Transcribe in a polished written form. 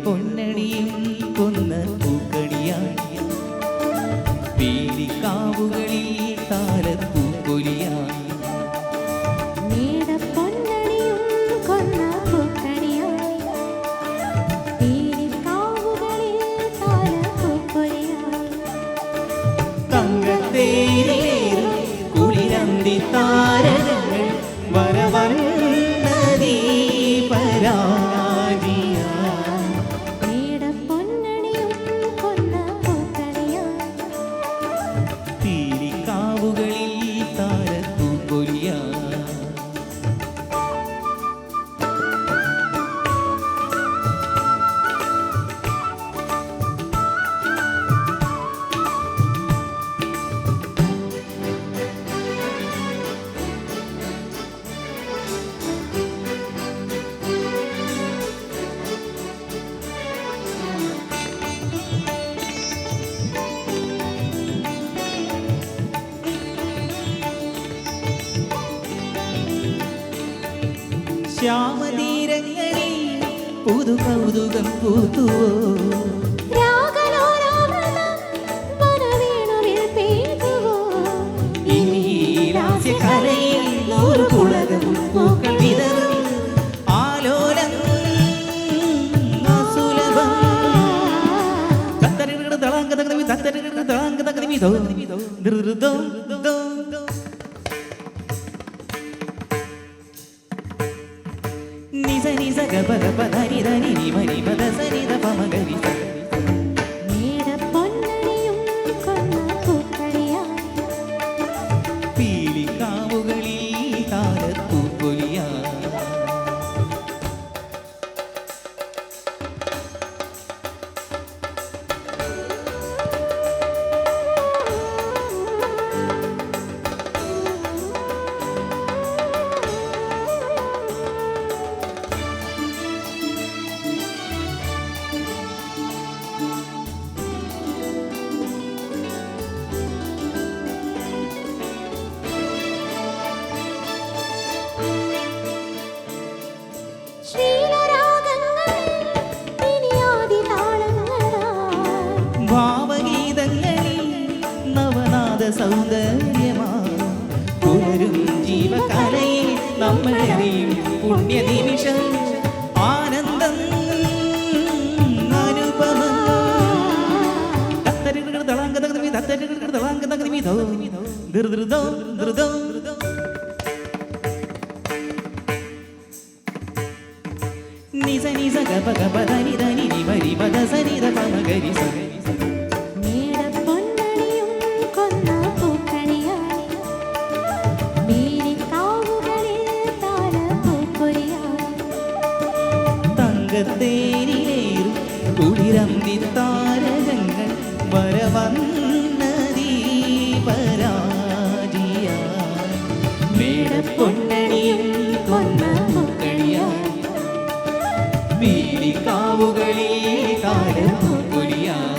പൊന്നണിയും കൊന്ന പൂക്കണിയായി പീലിക്കാവുകളിൽ താരപ്പൂക്കൊലിയായി കുളിരന്തി താരകൾ വരവന്നീ പരാജിയ പീലിക്കാവുകളിൽ താരപ്പൂക്കൊലിയ ശ്യാമതീരങ്ങളിൽ പുതു കൗതുകം പൂത്തുവോ ഇനി രാസ്യകലയിൽ നൂറ് കുളകം പൂക്കൾ വിതറും ആലോലം സുലഭം നിസ നിസ ഗപ ഗപ ധനി ധനി നി മരി മദ സനി ധ പ മ ഗരി സ പീലിക്കാവുകളിൽ താരപ്പൂക്കൊലിയാ ഭാവഗീതങ്ങളിൽ നവനാദ സൗന്ദര്യമാ പുലരും ജീവകലയിൽ നമ്മളെയും പുണ്യനിമിഷം ആനന്ദം അനുപമം നിസ നിസ ഗപ ഗപ ധനി ധനി നി മരി മദ സനി ധ പ മ ഗരി സ തങ്കത്തേരിലേറും കുളിരന്തി താരകങ്ങൾ വരവന്നീ പരാജിയ മേടപ്പൊന്നണിയും കൊന്ന പൂക്കളിയായി പീലിക്കാവുകളിൽ താരപ്പൂക്കൊലിയായി